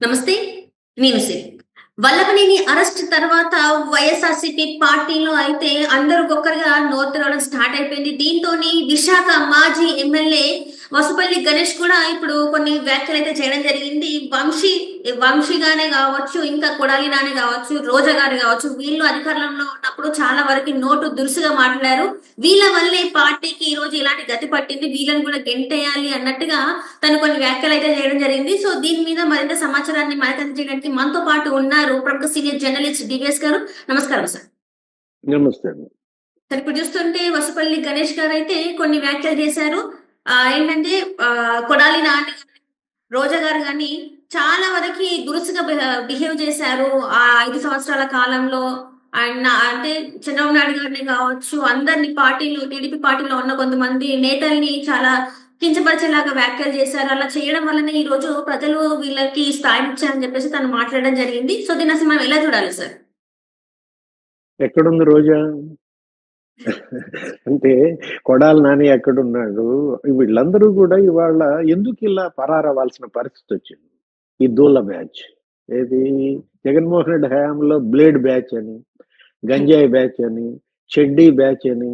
నమస్తే. నేను సిరి. వల్లభనేని అరెస్ట్ తర్వాత వైఎస్ఆర్‌సీపీ పార్టీలో అయితే అందరికొక్కరుగా నోరు తెరవడం స్టార్ట్ అయిపోయింది. దీంతోని విశాఖ మాజీ ఎమ్మెల్యే వసుపల్లి గణేష్ కూడా ఇప్పుడు కొన్ని వ్యాఖ్యలైతే చేయడం జరిగింది. వంశీగానే గావచ్చు, ఇంకా కొడాలి నాని గావచ్చు, రోజా గారు గావచ్చు, వీళ్ళు అధికారంలో ఉన్నప్పుడు చాలా వరకి నోటు దురుసుగా మాట్లాడారు. వీళ్ళ వల్లే పార్టీకి ఈరోజు ఇలాంటి గతి పట్టింది. వీళ్ళని కూడా గెంటేయాలి అన్నట్టుగా తను కొన్ని వ్యాఖ్యలైతే చేయడం జరిగింది. సో, దీని మీద మరింత సమాచారాన్ని మనకు అందజేయడానికి మనతో పాటు ఉన్నారు ప్రముఖ సీనియర్ జర్నలిస్ట్ డివిఎస్ గారు. నమస్కారం సార్. నమస్తే అండి. సార్ ఇప్పుడు చూస్తుంటే వసుపల్లి గణేష్ గారైతే కొన్ని వ్యాఖ్యలు చేశారు. ఏంటంటే కొడాలి నాని, రోజా గారు గాని చాలా వరకి దురుసుగా బిహేవ్ చేశారు. ఆ 5 సంవత్సరాల కాలంలో అంటే చంద్రబాబు నాయుడు గారిని కావచ్చు, అందరిని టీడీపీ పార్టీలో ఉన్న కొంతమంది నేతల్ని చాలా కించపరిచేలాగా వ్యాఖ్యలు చేశారు. అలా చేయడం వల్లనే ఈరోజు ప్రజలు వీళ్ళకి స్థాయినిచ్చారని చెప్పేసి తను మాట్లాడడం జరిగింది. సో, దీన్ని అసలు మనం ఎలా చూడాలి సార్? ఎక్కడుంది రోజా? అంటే కొడాలి నాని ఎక్కడున్నాడు? వీళ్ళందరూ కూడా ఇవాళ ఎందుకు ఇలా పరారవ్వాల్సిన పరిస్థితి వచ్చింది? ఈ దూల బ్యాచ్. ఏది జగన్మోహన్ రెడ్డి హయాంలో బ్లేడ్ బ్యాచ్ అని, గంజాయి బ్యాచ్ అని, చెడ్డీ బ్యాచ్ అని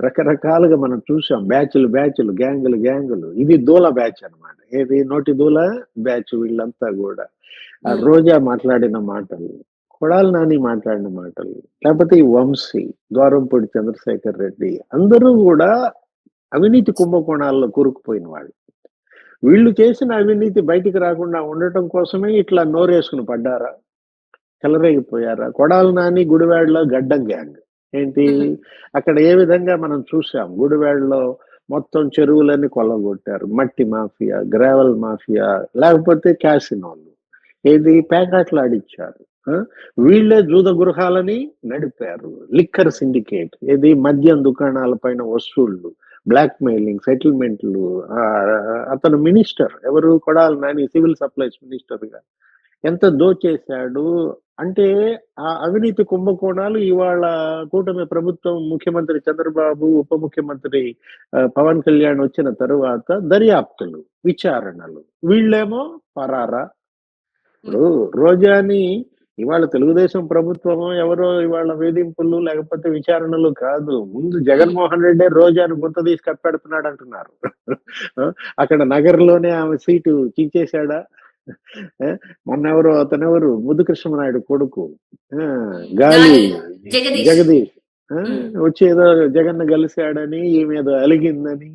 రకరకాలుగా మనం చూసాం. బ్యాచ్లు, గ్యాంగులు. ఇది దూల బ్యాచ్ అన్నమాట. ఏది నోటి దూల బ్యాచ్ వీళ్ళంతా కూడా. ఆ రోజా మాట్లాడిన మాటలు, కొడాలి నాని మాట్లాడిన మాటలు, లేకపోతే ఈ వంశీ, ద్వారంపూడి చంద్రశేఖర్ రెడ్డి అందరూ కూడా అవినీతి కుంభకోణాల్లో కూరుకుపోయిన వాళ్ళు. వీళ్ళు చేసిన అవినీతి బయటికి రాకుండా ఉండటం కోసమే ఇట్లా నోరేసుకుని పడ్డారా? చెలరేగిపోయారా? కొడాలి నాని గుడివాడలో గడ్డం గ్యాంగ్. ఏంటి అక్కడ ఏ విధంగా మనం చూసాం. గుడివాడలో మొత్తం చెరువులన్నీ కొల్లగొట్టారు. మట్టి మాఫియా, గ్రావెల్ మాఫియా, లేకపోతే క్యాసినోలు, ఏది పేకాట్లు ఆడిచ్చారు. వీళ్ళే జూద గృహాలని నడిపారు. లిక్కర్ సిండికేట్, ఏది మద్యం దుకాణాల పైన వసూళ్లు, బ్లాక్ మెయిలింగ్, సెటిల్మెంట్లు. అతను మినిస్టర్, ఎవరు? Kodali Nani civil supplies minister గా ఎంత దోచేశాడు అంటే ఆ అవినీతి కుంభకోణాలు ఇవాళ కూటమి ప్రభుత్వం, ముఖ్యమంత్రి చంద్రబాబు, ఉప ముఖ్యమంత్రి పవన్ కళ్యాణ్ వచ్చిన తరువాత దర్యాప్తులు, విచారణలు, వీళ్ళేమో పరారా. ఇప్పుడు రోజాని ఇవాళ తెలుగుదేశం ప్రభుత్వము ఎవరో ఇవాళ వేధింపులు లేకపోతే విచారణలు కాదు. ముందు జగన్మోహన్ రెడ్డి రోజాను గుంత తీసి కప్పెడుతున్నాడు అంటున్నారు. అక్కడ నగర్లోనే ఆమె సీటు చీచేశాడా? మొన్నెవరు అతనెవరు? ముద్దుకృష్ణనాయుడు కొడుకు గాలి జగదీష్ వచ్చి ఏదో జగన్ కలిశాడని, ఈమె ఏదో అలిగిందని.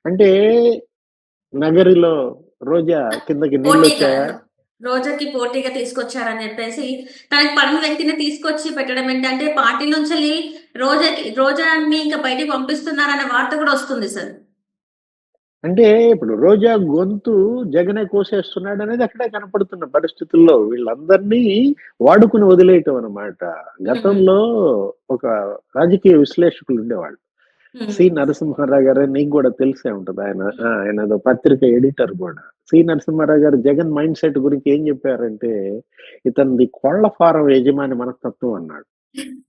అంటే నగరిలో రోజా కిందకి నీళ్ళు వచ్చాయా? రోజాకి పోటీగా తీసుకొచ్చారని చెప్పేసి తనకి పడిన వ్యక్తిని తీసుకొచ్చి పెట్టడం ఏంటంటే పార్టీ నుంచి రోజాని ఇంకా బయటకు పంపిస్తున్నారనే వార్త కూడా వస్తుంది సార్. అంటే ఇప్పుడు రోజా గొంతు జగనే కోసేస్తున్నాడు అనేది అక్కడే కనపడుతున్న పరిస్థితుల్లో వీళ్ళందరినీ వాడుకుని వదిలేయటం అనమాట. గతంలో ఒక రాజకీయ విశ్లేషకులు ఉండేవాళ్ళు, సి నరసింహారావు గారు. నీకు కూడా తెలిసే ఉంటది. ఆయన ఏదో పత్రిక ఎడిటర్ కూడా. సి నరసింహారావు గారు జగన్ మైండ్ సెట్ గురించి ఏం చెప్పారంటే, ఇతనిది కోళ్ల ఫారం యజమాని మనస్తత్వం అన్నాడు.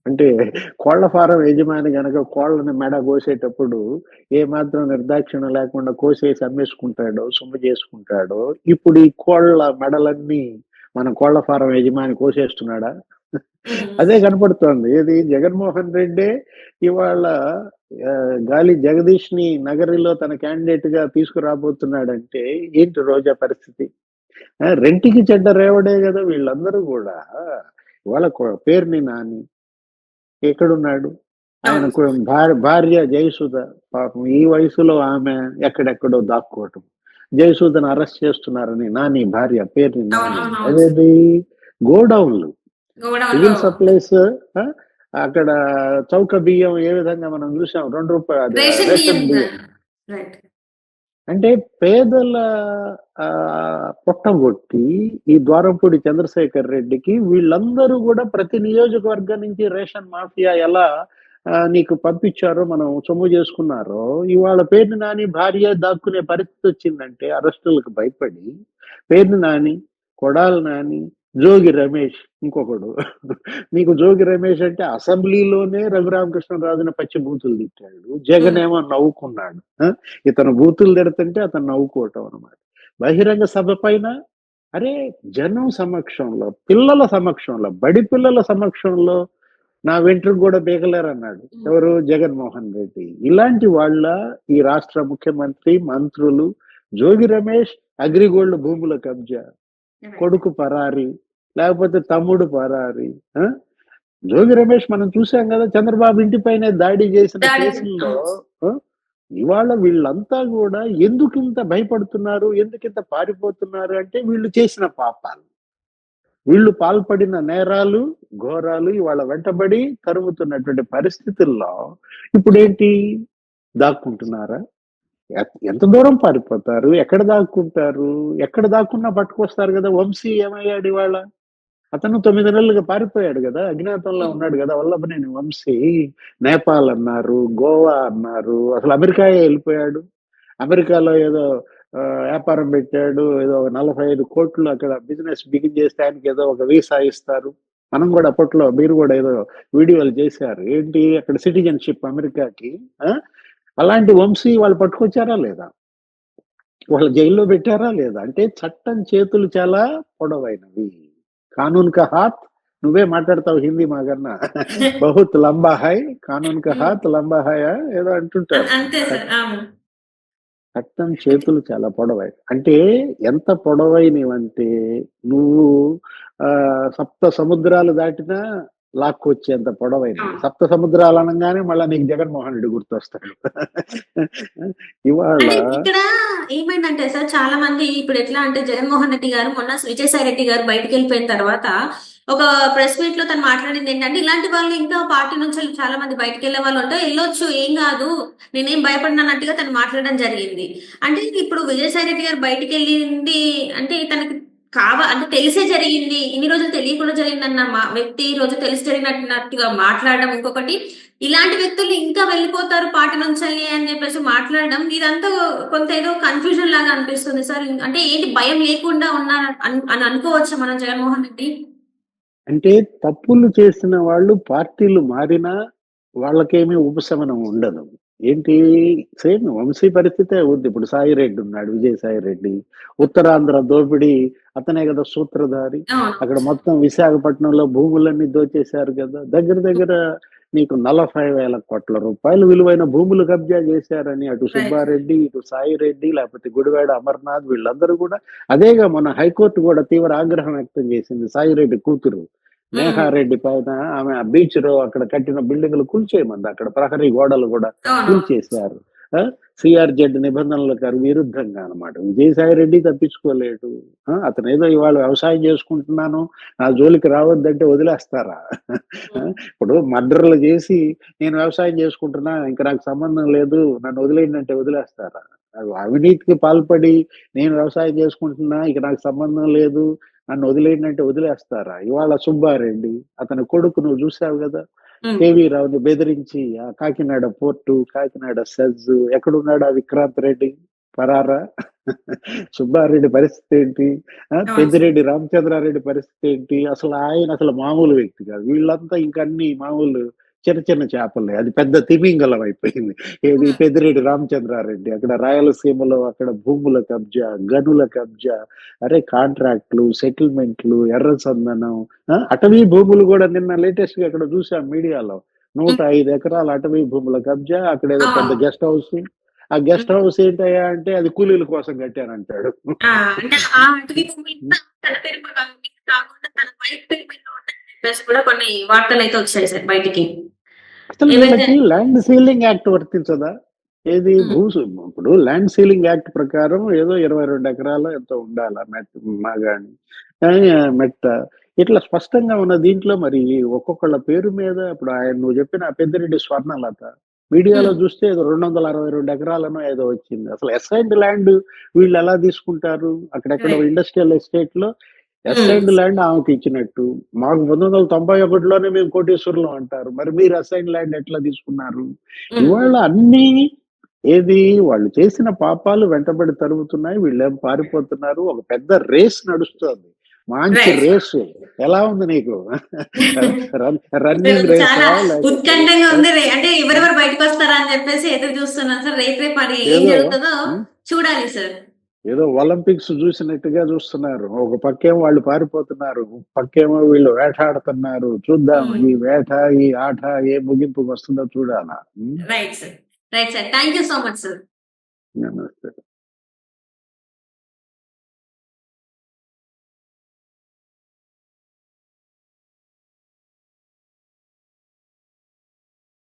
అంటే కోళ్ల ఫారం యజమాని గనక కోళ్లను మెడ కోసేటప్పుడు ఏ మాత్రం నిర్దాక్షిణ్యం లేకుండా కోసేసి అమ్మేసుకుంటాడో, సొమ్ము చేసుకుంటాడో, ఇప్పుడు ఈ కోళ్ల మెడలన్నీ మన కోళ్ల ఫారం యజమాని కోసేస్తున్నాడా? అదే కనపడుతోంది. ఏది జగన్మోహన్ రెడ్డి ఇవాళ గాలి జగదీష్ ని నగరిలో తన క్యాండిడేట్ గా తీసుకురాబోతున్నాడంటే ఏంటి రోజా పరిస్థితి? రెంటికి చెడ్డ రేవడే కదా వీళ్ళందరూ కూడా. ఇవాళ పేరుని నాని ఎక్కడున్నాడు? ఆయనకు భార్య జయసుధ, పాపం ఈ వయసులో ఆమె ఎక్కడెక్కడో దాక్కోవటం. జయసుధను అరెస్ట్ చేస్తున్నారని నాని భార్య పేరుని నాని. అదేది గోడౌన్లు, సివిల్ సప్లైస్, అక్కడ చౌక బియ్యం ఏ విధంగా మనం చూసాం. 2 రూపాయలు రేషన్ బియ్యం. అంటే పేదల పొట్టగొట్టి ఈ ద్వారంపూడి చంద్రశేఖర్ రెడ్డికి వీళ్ళందరూ కూడా ప్రతి నియోజకవర్గం నుంచి రేషన్ మాఫియా ఎలా నీకు పంపించారో, మనం సొమ్ము చేసుకున్నారో, ఇవాళ పేరుని నాని భార్య దాక్కునే పరిస్థితి వచ్చిందంటే అరెస్టులకు భయపడి పేరుని నాని, కొడాలి నాని, జోగి రమేష్ ఇంకొకడు. నీకు జోగి రమేష్ అంటే అసెంబ్లీలోనే రఘురామకృష్ణరాజుని పచ్చి బూతులు తిట్టాడు. జగన్ ఏమో నవ్వుకున్నాడు. ఇతను బూతులు తిడుతుంటే అతను నవ్వుకోవటం అనమాట. బహిరంగ సభ పైన అరే జనం సమక్షంలో, పిల్లల సమక్షంలో, బడి పిల్లల సమక్షంలో నా వెంట్రుక కూడా పీకలేరన్నాడు. ఎవరు? జగన్మోహన్ రెడ్డి. ఇలాంటి వాళ్ళ ఈ రాష్ట్ర ముఖ్యమంత్రి, మంత్రులు, జోగి రమేష్ అగ్రిగోల్డ్ భూముల కబ్జా, కొడుకు పరారి, లేకపోతే తమ్ముడు పరారి. జోగి రమేష్ మనం చూసాం కదా, చంద్రబాబు ఇంటిపైనే దాడి చేసిన కేసుల్లో. ఇవాళ వీళ్ళంతా కూడా ఎందుకింత భయపడుతున్నారు, ఎందుకింత పారిపోతున్నారు అంటే వీళ్ళు చేసిన పాపాలు, వీళ్ళు పాల్పడిన నేరాలు, ఘోరాలు ఇవాళ వెంటబడి తరుముతున్నటువంటి పరిస్థితుల్లో ఇప్పుడేంటి, దాక్కుంటున్నారా? ఎంత దూరం పారిపోతారు? ఎక్కడ దాక్కుంటారు? ఎక్కడ దాక్కున్నా పట్టుకొస్తారు కదా. వంశీ ఏమయ్యాడు ఇవాళ? అతను 9 నెలలుగా పారిపోయాడు కదా, అజ్ఞాతంలో ఉన్నాడు కదా వల్లభనేని వంశీ. నేపాల్ అన్నారు, గోవా అన్నారు, అసలు అమెరికాయే వెళ్ళిపోయాడు. అమెరికాలో ఏదో వ్యాపారం పెట్టాడు, ఏదో 45 కోట్లు అక్కడ బిజినెస్ బిగిన్ చేస్తే ఆయనకి ఏదో ఒక వీసా ఇస్తారు. మనం కూడా అప్పట్లో మీరు కూడా ఏదో వీడియోలు చేశారు, ఏంటి అక్కడ సిటిజన్షిప్ అమెరికాకి. అలాంటి వంశీ వాళ్ళు పట్టుకొచ్చారా లేదా? వాళ్ళ జైల్లో పెట్టారా లేదా? అంటే చట్టం చేతులు చాలా పొడవైనవి. కానూన్ కా హాత్, నువ్వే మాట్లాడతావు హిందీ మాకన్నా, బహుత్ లంబా హై, కానూన్ కా హాత్ లంబా హై ఏదో అంటుంటారు. చట్టం చేతులు చాలా పొడవై, అంటే ఎంత పొడవైనవంటే నువ్వు సప్త సముద్రాలు దాటినా లాక్కొచ్చేంత పొడవైనవి. సప్త సముద్రాలు అనగానే మళ్ళా నీకు జగన్మోహన్ రెడ్డి గుర్తొస్తాడు. ఇవాళ ఇక్కడ ఏమైందంటే సార్, చాలా మంది ఇప్పుడు ఎట్లా అంటే జగన్మోహన్ రెడ్డి గారు మొన్న విజయసాయి రెడ్డి గారు బయటకు వెళ్ళిపోయిన తర్వాత ఒక ప్రెస్ మీట్ లో తను మాట్లాడింది ఏంటంటే, ఇలాంటి వాళ్ళు ఇంకా పార్టీ నుంచి చాలా మంది బయటకు వెళ్ళే వాళ్ళు ఉంటే వెళ్ళొచ్చు, ఏం కాదు, నేనేం భయపడినట్టుగా తను మాట్లాడడం జరిగింది. అంటే ఇప్పుడు విజయసాయి రెడ్డి గారు బయటకు వెళ్ళింది అంటే తనకి అంటే తెలిసే జరిగింది, ఇన్ని రోజులు తెలియకుండా జరిగిందన్న వ్యక్తి ఈ రోజు తెలిసి జరిగినట్టుగా మాట్లాడడం. ఇంకొకటి, ఇలాంటి వ్యక్తులు ఇంకా వెళ్ళిపోతారు పార్టీ నుంచి అని చెప్పేసి మాట్లాడడం, ఇదంతా కొంత ఏదో కన్ఫ్యూజన్ లాగా అనిపిస్తుంది సార్. అంటే ఏంటి, భయం లేకుండా ఉన్నారు అని అనుకోవచ్చా మనం జగన్మోహన్ రెడ్డి? అంటే తప్పులు చేసిన వాళ్ళు పార్టీలు మారినా వాళ్ళకేమీ ఉపశమనం ఉండదు. ఏంటి, సేమ్ వంశీ పరిస్థితే ఉంది. ఇప్పుడు సాయి రెడ్డి ఉన్నాడు, విజయసాయి రెడ్డి, ఉత్తరాంధ్ర దోపిడీ అతనే కదా సూత్రధారి. అక్కడ మొత్తం విశాఖపట్నంలో భూములన్నీ దోచేశారు కదా, దగ్గర దగ్గర నీకు 40,000 కోట్ల రూపాయలు విలువైన భూములు కబ్జా చేశారని అటు సుబ్బారెడ్డి, ఇటు సాయి రెడ్డి, లేకపోతే గుడివాడ అమర్నాథ్, వీళ్ళందరూ కూడా అదేగా మొన్న హైకోర్టు కూడా తీవ్ర ఆగ్రహం వ్యక్తం చేసింది. సాయి రెడ్డి కూతురు నేహారెడ్డి పైన ఆమె బీచ్ లో అక్కడ కట్టిన బిల్డింగ్లు కూల్చేయమంది, అక్కడ ప్రహరీ గోడలు కూడా కూల్చేశారు. సిఆర్జెడ్ నిబంధనలకు విరుద్ధంగా అనమాట. విజయసాయి రెడ్డి తప్పించుకోలేడు. అతను ఏదో ఇవాళ వ్యవసాయం చేసుకుంటున్నాను నా జోలికి రావద్దంటే వదిలేస్తారా? ఇప్పుడు మర్డర్లు చేసి నేను వ్యవసాయం చేసుకుంటున్నా ఇంకా నాకు సంబంధం లేదు నన్ను వదిలేయండి వదిలేస్తారా? అవినీతికి పాల్పడి నేను వ్యవసాయం చేసుకుంటున్నా ఇక నాకు సంబంధం లేదు నన్ను వదిలేయండి వదిలేస్తారా? ఇవాళ సుబ్బారెడ్డి అతని కొడుకు నువ్వు చూసావు కదా, కేవీ రావుని బెదిరించి ఆ కాకినాడ పోర్టు, కాకినాడ సెజ్, ఎక్కడున్నాడు ఆ విక్రాంత్ రెడ్డి పరారా? సుబ్బారెడ్డి పరిస్థితి ఏంటి? పెద్దిరెడ్డి రామచంద్రారెడ్డి పరిస్థితి ఏంటి? అసలు ఆయన అసలు మామూలు వ్యక్తి కాదు. వీళ్ళంతా ఇంకా అన్ని మామూలు చిన్న చిన్న చేపలే, అది పెద్ద తిమింగలం అయిపోయింది. ఏది పెద్దిరెడ్డి రామచంద్రారెడ్డి అక్కడ రాయలసీమలో అక్కడ భూముల కబ్జా, గనుల కబ్జా, అరే కాంట్రాక్ట్లు, సెటిల్మెంట్లు, ఎర్ర చందనం, అటవీ భూములు కూడా నిన్న లేటెస్ట్ గా అక్కడ చూసాం మీడియాలో 105 ఎకరాల అటవీ భూముల కబ్జా. అక్కడ ఏదో పెద్ద గెస్ట్ హౌస్, ఆ గెస్ట్ హౌస్ ఏంటయ్యా అంటే అది కూలీల కోసం కట్టానంటాడు. కూడా కొన్ని వార్తలు అయితే వచ్చాయి సార్ బయటికి. అసలు వీళ్ళకి ల్యాండ్ సీలింగ్ యాక్ట్ వర్తించదా? ఏది ఇప్పుడు ల్యాండ్ సీలింగ్ యాక్ట్ ప్రకారం ఏదో 22 ఎకరాలు ఎంతో ఉండాలా మాగాని మెట్ట, ఇట్లా స్పష్టంగా ఉన్న దీంట్లో మరి ఒక్కొక్కళ్ళ పేరు మీద ఇప్పుడు ఆయన నువ్వు చెప్పిన పెద్దిరెడ్డి స్వర్ణలత మీడియాలో చూస్తే ఏదో 262 ఎకరాలను ఏదో వచ్చింది. అసలు అసైన్డ్ ల్యాండ్ వీళ్ళు ఎలా తీసుకుంటారు? అక్కడెక్కడ ఇండస్ట్రియల్ ఎస్టేట్ లో అసైన్డ్ ల్యాండ్ ఆమెకు ఇచ్చినట్టు, మాకు 1991లోనే మేము కోటేశ్వరులు అంటారు, మరి మీరు అసైన్డ్ ల్యాండ్ ఎట్లా తీసుకున్నారు? ఇవాళ అన్ని ఏది వాళ్ళు చేసిన పాపాలు వెంటబడి తరుగుతున్నాయి, వీళ్ళేం పారిపోతున్నారు. ఒక పెద్ద రేస్ నడుస్తుంది, మంచి రేసు. ఎలా ఉంది నీకు రన్నింగ్ రేస్? ఉత్కంఠంగా ఉంది, అంటే ఎవరెవరు బయటకు వస్తారా అని చెప్పేసి ఎదురు చూస్తున్నాను సార్. రేపు మరి ఏం జరుగుతుందో చూడాలి సార్. ఏదో ఒలింపిక్స్ చూసినట్టుగా చూస్తున్నారు. ఒక పక్కేమో వాళ్ళు పారిపోతున్నారు. ఒక పక్కేమో వీళ్ళు వేటాడుతున్నారు. చూద్దాం ఈ వేట, ఈ ఆట ఏ ముగింపుకి వస్తుందో చూడాలా. Right sir. Right sir. Thank you so much sir. నమస్తే.